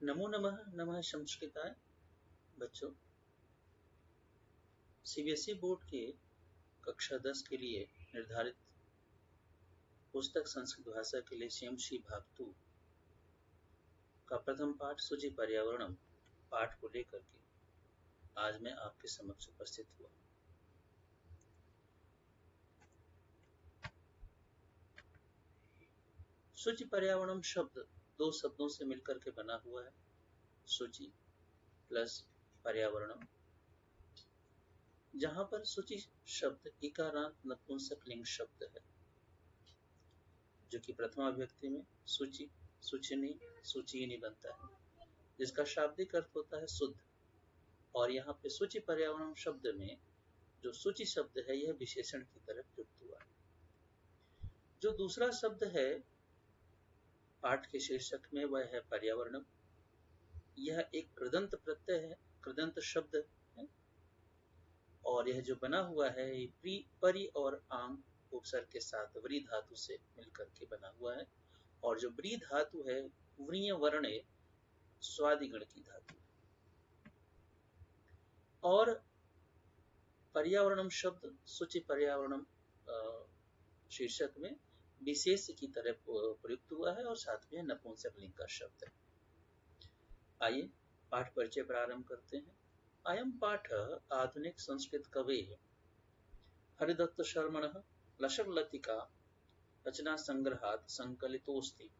नमो नमः नमः संस्कृताय। बच्चों, सीबीएसई बोर्ड के कक्षा 10 के लिए निर्धारित पुस्तक संस्कृत भाषा के लिए CMC भाग 2 का प्रथम पाठ सूचि पर्यावरणम पाठ को लेकर के आज मैं आपके समक्ष उपस्थित हुआ। सूचि पर्यावरणम शब्द दो शब्दों से मिलकर के बना हुआ है, सूचि प्लस पर्यावरणम, जहां पर सूचि शब्द इकारांत नपुंसकलिंग शब्द है, जो कि प्रथमा विभक्ति में सूचि, सूचिनी, सूचीनी बनता है, जिसका शाब्दिक अर्थ होता है शुद्ध। और यहाँ पे सूचि पर्यावरण शब्द में जो सूचि शब्द है यह विशेषण की तरह प्रयुक्त हुआ है। जो दूसरा शब्द है पाठ के शीर्षक में वह है पर्यावरणम। यह एक कृदंत प्रत्यय है, कृदंत शब्द है, और यह जो बना हुआ है ये परि और आंग उपसर्ग के साथ व्री धातु से मिलकर के बना हुआ है। और जो व्री धातु है व्रीय वर्णे स्वादिगण की धातु है। और पर्यावरणम शब्द सूचि पर्यावरणम शीर्षक में विशेष की तरह प्रयुक्त हुआ है और साथ में नपुंसकलिंग का शब्द है। आइए पाठ परिचय प्रारंभ करते हैं। अयम पाठ आधुनिक संस्कृत कवे हरिदत्त शर्मणः लशक लतिका रचना संग्रहात् संकलितोस्ति।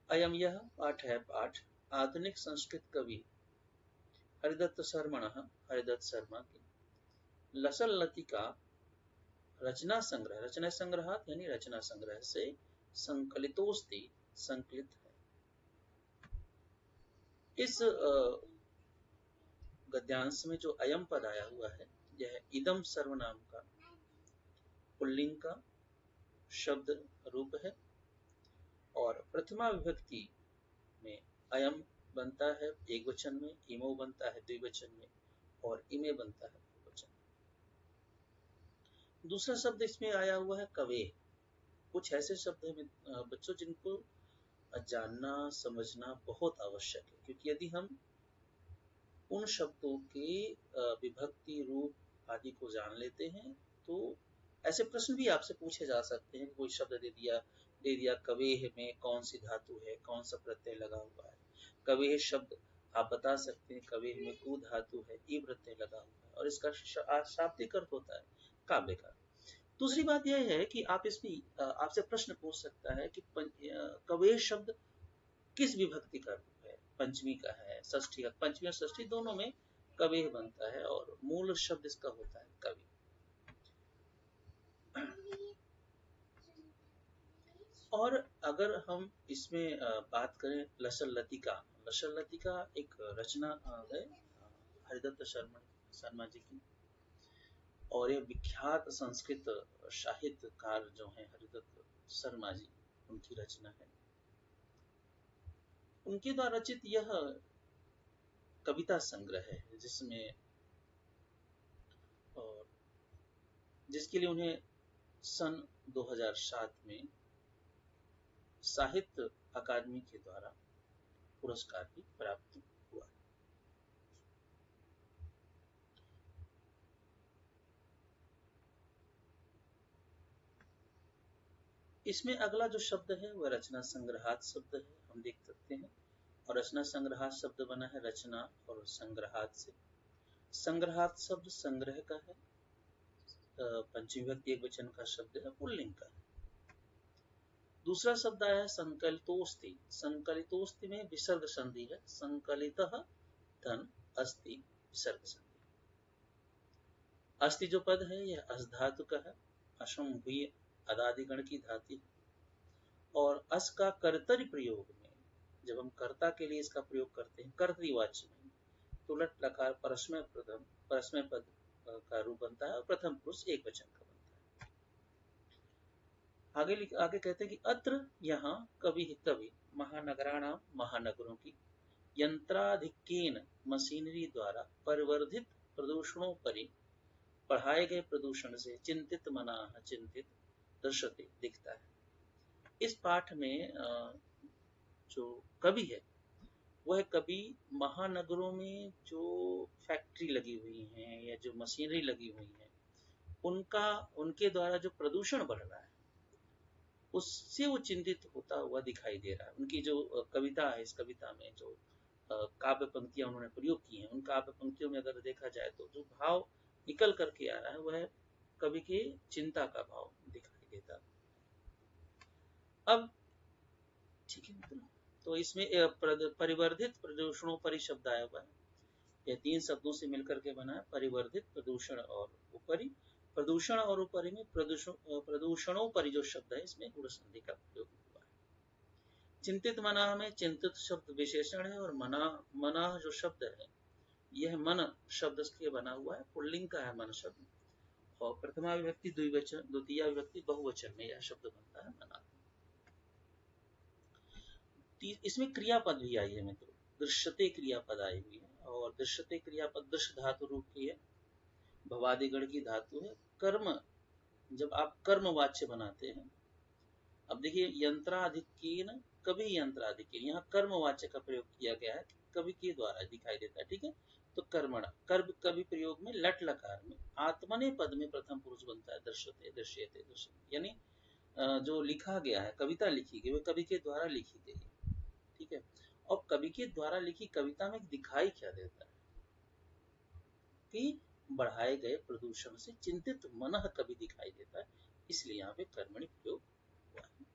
अयम यह पाठ है, पाठ आधुनिक संस्कृत कवि हरिदत्त शर्मणः हरिदत्त शर्मा की लशल लतिका रचना संग्रह, रचना संग्रहात् यानी रचना संग्रह से संकलितोस्ति संकलित है। इस गद्यांश में जो अयम पद आया हुआ है यह इदम सर्वनाम का पुल्लिंग का शब्द रूप है और प्रथमा विभक्ति में अयम बनता है एक वचन में, इमो बनता है द्विवचन में और इमे बनता है बहुवचन में। दूसरा शब्द इसमें आया हुआ है कवे। कुछ ऐसे शब्द हैं बच्चों जिनको जानना समझना बहुत आवश्यक है, क्योंकि यदि हम उन शब्दों के विभक्ति रूप आदि को जान लेते हैं तो ऐसे प्रश्न भी आपसे पूछे जा सकते हैं। कोई शब्द दे दिया कवेह में कौन सी धातु है, कौन सा प्रत्यय लगा हुआ है। कवेह शब्द आप बता सकते हैं कवेह में कु धातु है, ई प्रत्यय लगा हुआ है और इसका शाब्दिक अर्थ होता है काव्य का। दूसरी बात यह है कि आप इसमें आपसे प्रश्न पूछ सकता है कि कवेह शब्द किस विभक्ति का रूप है, पंचमी का है, षष्ठी का। पंचमी और षष्ठी दोनों में कवेह बनता है और मूल शब्द इसका होता है कवि। और अगर हम इसमें बात करें लशल लतिका, लशल लतिका एक रचना है हरिदत्त शर्मा जी की, और ये विख्यात संस्कृत साहित्यकार जो है हरिदत्त शर्मा जी, उनकी रचना है। उनके द्वारा रचित यह कविता संग्रह है जिसमें और जिसके लिए उन्हें सन 2007 में साहित्य अकादमी के द्वारा पुरस्कार भी प्राप्त हुआ। इसमें अगला जो शब्द है वह रचना संग्रहात शब्द है, हम देख सकते हैं। और रचना संग्रहात शब्द बना है रचना और संग्रहात से। संग्रहात शब्द संग्रह का है, पंचमी विभक्ति एक वचन का शब्द है, पुल्लिंग का है। दूसरा शब्द आया है संकलितोस्ति। संकलितोस्ति में विसर्ग संधि है, संकलितः धन अस्ति विसर्ग संधि। अस्ति जो पद है यह अस धातु का है, अशम हुई अदादिगण की धातु। और अस का कर्तरी प्रयोग में जब हम कर्ता के लिए इसका प्रयोग करते हैं कर्तृवाच्य में, तो लट लकार परस्मय पद का रूप बनता है और प्रथम पुरुष एक वचन का बनता है। आगे कहते हैं कि अत्र यहाँ कवि महानगराणाम, महानगरों की यंत्राधिक्येन मशीनरी द्वारा परिवर्धित प्रदूषणों पर पढ़ाए गए प्रदूषण से चिंतित मनाह चिंतित दृश्यते दिखता है। इस पाठ में जो कवि है वह कभी महानगरों में जो फैक्ट्री लगी हुई हैं या जो मशीनरी लगी हुई है उनका उनके द्वारा जो प्रदूषण बढ़ रहा है उससे वो चिंतित होता हुआ दिखाई दे रहा है। उनकी जो कविता है, इस कविता में जो काव्य पंक्तियां उन्होंने प्रयोग की हैं, उन काव्य पंक्तियों में अगर देखा जाए तो जो भाव निकल करके आ रहा है वह कवि के चिंता का भाव दिखाई देता। अब ठीक है मित्रों, तो इसमें परिवर्धित प्रदूषणों शब्द आया हुआ है। यह 3 शब्दों से मिलकर के बना है, परिवर्धित, प्रदूषण और उपरि। प्रदूषण और उपरि में प्रदूषणोपरि जो शब्द है इसमें गुण संधि का प्रयोग हुआ है। चिंतित मना में चिंतित शब्द विशेषण है और मना जो शब्द है यह मन शब्द के बना हुआ है, पुल्लिंग का है मन शब्द, और प्रथमा विभक्ति द्विवचन, द्वितीय विभक्ति बहुवचन में यह शब्द बनता है मना। इसमें क्रियापद भी आई है मित्रों, दृश्यते क्रियापद आई हुई है, और दृश्यते क्रियापद दृश्य धातु रूप की है, भवादिगण की धातु है। कर्म, जब आप कर्म वाच्य बनाते हैं, अब देखिए यंत्राधिकीन, कभी यंत्राधिकीन, यहाँ कर्म वाच्य का प्रयोग किया गया है, कवि के द्वारा दिखाई देता है। ठीक है, तो कर्मणा, कर्म कवि प्रयोग में लट लकार में आत्मने पद में प्रथम पुरुष बनता है, दृश्यते दृश्यते दृश्यते, यानी जो लिखा गया है, कविता लिखी गई, वो कवि के द्वारा लिखी गई है। ठीक है, और कवि के द्वारा लिखी कविता में दिखाई क्या देता है कि बढ़ाए गए प्रदूषण से चिंतित मन कवि दिखाई देता है, इसलिए यहाँ पे कर्मणि प्रयोग हुआ है।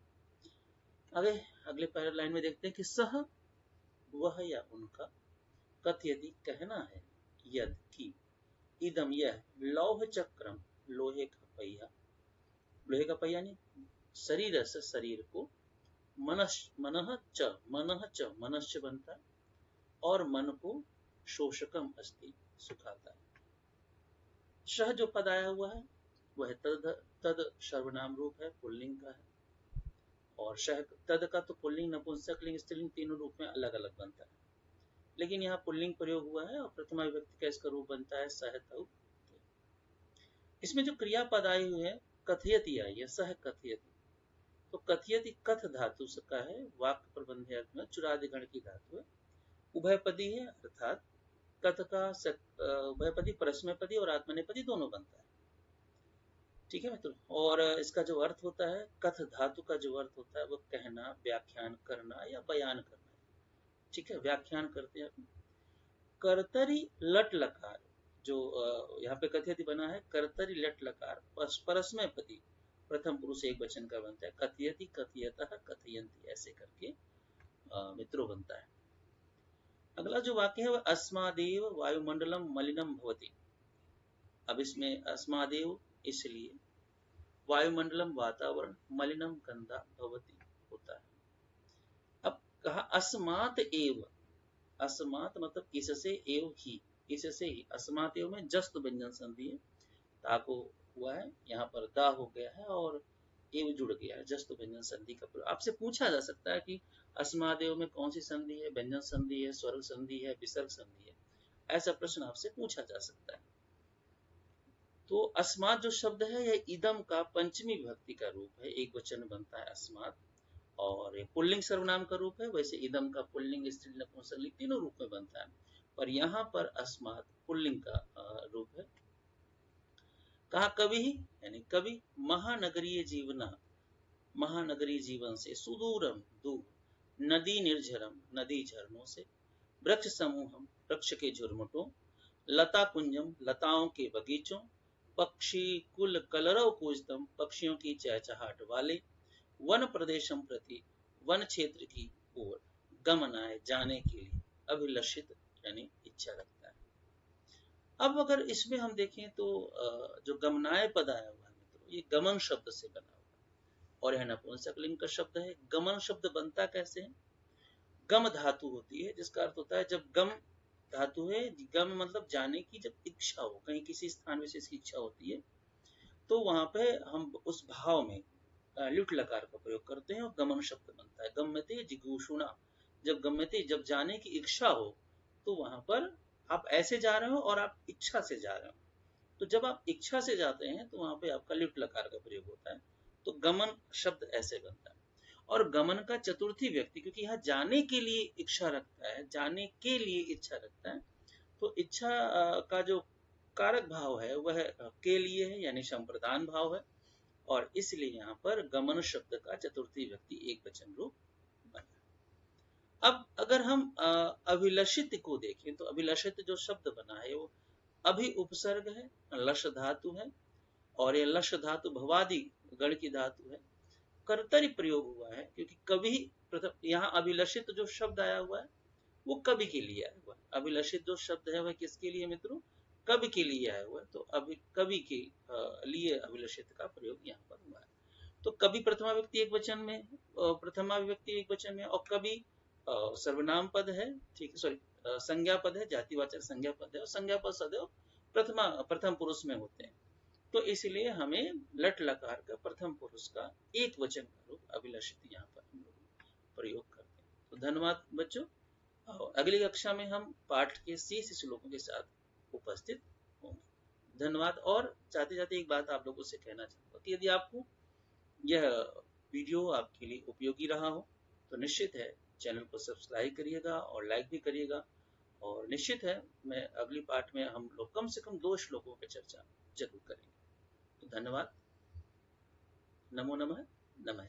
आगे अगले पहले लाइन में देखते हैं कि सह, वह या उनका, कथयति कहना है, यद की, इदम यह, लौह चक्रम, लोहे का पहिया, लोहे का पहिया नहीं, शरीर से शरीर को, मनः च मनश्च बनता है, और मन को शोषकम अस्ति, सुखाता है। शह जो पद आया हुआ है वह तद सर्वनाम रूप है, पुल्लिंग का है, और शह तद का तो पुल्लिंग, नपुंसकलिंग, स्त्रीलिंग तीनों रूप में अलग अलग बनता है, लेकिन यहाँ पुल्लिंग प्रयोग हुआ है और प्रथमा विभक्ति का इसका रूप बनता है सहतौ। इसमें जो क्रियापद आई हुई है कथयति आई है, सह कथयति, तो कथयति कथ धातु का है, वाक्य प्रबंध अर्थ में चुरादिगण की धातु है, उभयपदी है, अर्थात कथ का उभयपदी, परस्मैपदी और आत्मनेपदी दोनों बनता है। ठीक है मित्रों, और इसका जो अर्थ होता है, कथ धातु का जो अर्थ होता है वो कहना, व्याख्यान करना या बयान करना। ठीक है, व्याख्यान करते हैं। कर्तरी लट लकार, जो यहाँ पे कथयति बना है, कर्तरी लट लकार परस्मैपदी प्रथम पुरुष एक वचन का बनता है, कथयति, कथयतः, कथयन्ति, ऐसे करके मित्रों बनता है। अगला जो वाक्य है वह अस्मादेव वायुमंडलम मलिनम भवति। अब इसमें अस्मादेव इसलिए, वायुमंडलम वातावरण, मलिनम गंदा, भवति होता है। अब कहा अस्मात एव, अस्मात मतलब इससे, एव ही, इससे ही, अस्मात एव में जस्त व्यंजन संधि है, ताको हुआ है, यहाँ पर दा हो गया है और एव जुड़ गया है, जस्त व्यंजन संधि का प्रयोग। आपसे पूछा जा सकता है कि अस्मादेव में कौन सी संधि है, व्यंजन संधि है, स्वर्ग संधि है, विसर्ग संधि है, ऐसा प्रश्न आपसे पूछा जा सकता है। तो अस्मात जो शब्द है यह इदम का पंचमी विभक्ति का रूप है, एक वचन बनता है अस्मात, और ये पुल्लिंग सर्वनाम का रूप है। वैसे इदम का पुल्लिंग, स्त्रीलिंग, नपुंसकलिंग तीनों रूप में बनता है, पर यहाँ पर अस्मात पुल्लिंग का रूप है। कहा कवि, यानी कवि, महानगरीय जीवना, महानगरीय जीवन से, सुदूरम दूर, नदी निर्झरम, नदी झरनों से, वृक्ष समूहम, वृक्ष के झुरमुटों, लता कुंजम, लताओं के बगीचों, पक्षी कुल कलरव कूजतम, पक्षियों की चहचहाट वाले, वन प्रदेशम प्रति, वन क्षेत्र की ओर, गमनाय, जाने के लिए, अभिलषित यानी इच्छा रखता है। अब अगर इसमें हम देखें तो जो गमनाय पद आया हुआ है मित्रों, ये गमन शब्द से बना हुआ है, और यह नपुंसकलिंग का शब्द है। गमन शब्द बनता कैसे है? गम धातु होती है, जिसका अर्थ होता है, जब गम धातु है, गम मतलब जाने की जब इच्छा हो, कहीं किसी स्थान विशेष की इच्छा होती है, तो वहां पे हम उस भाव में लुट लकार का प्रयोग करते हैं और गमन शब्द बनता है। गम्यते जिगूषुणा, जब गम्यते, जब जाने की इच्छा हो, तो वहां पर आप ऐसे जा रहे हो और आप इच्छा से जा रहे हो, तो जब आप इच्छा से जाते हैं तो वहां पे आपका लुट लकार का प्रयोग होता है, तो गमन शब्द ऐसे बनता है। और गमन का चतुर्थी व्यक्ति, क्योंकि यहाँ जाने के लिए इच्छा रखता है, जाने के लिए इच्छा रखता है, तो इच्छा का जो कारक भाव है वह के लिए है, यानी संप्रदान भाव है, और इसलिए यहाँ पर गमन शब्द का चतुर्थी व्यक्ति एक वचन रूप बना। अब अगर हम अभिलषित को देखें तो अभिलषित जो शब्द बना है वो अभि उपसर्ग है, लश धातु है, और ये लश धातु भवादि गण की धातु है, कर्तरी प्रयोग हुआ है, क्योंकि कभी प्रथम यहाँ अभिलषित जो शब्द आया हुआ है वो कवि के लिए आया हुआ है। अभिलषित जो शब्द है वह किसके लिए मित्रों? कवि के लिए आया हुआ है, तो अभी कवि के लिए अभिलषित का प्रयोग यहाँ पर हुआ है। तो कवि प्रथमा व्यक्ति एक वचन में, प्रथमा व्यक्ति एक वचन में, और कवि सर्वनाम पद है, ठीक है, सॉरी संज्ञा पद है, जातिवाचक संज्ञा पद है, और संज्ञा पद सदैव प्रथम पुरुष में होते हैं। तो इसलिए हमें लट लकार का प्रथम पुरुष का एक वचन का रूप अभिलषित यहाँ पर हम लोग प्रयोग करते हैं। तो धन्यवाद बच्चों, अगली कक्षा में हम पाठ के शेष श्लोकों के साथ उपस्थित होंगे। धन्यवाद। और चाहते चाहते एक बात आप लोगों से कहना चाहूंगा कि यदि आपको यह वीडियो आपके लिए उपयोगी रहा हो तो निश्चित है चैनल को सब्सक्राइब करिएगा और लाइक भी करिएगा, और निश्चित है मैं अगली पाठ में हम लोग कम से कम 2 श्लोकों पर चर्चा जरूर करेंगे। तो धन्यवाद। नमो नमः। नमः।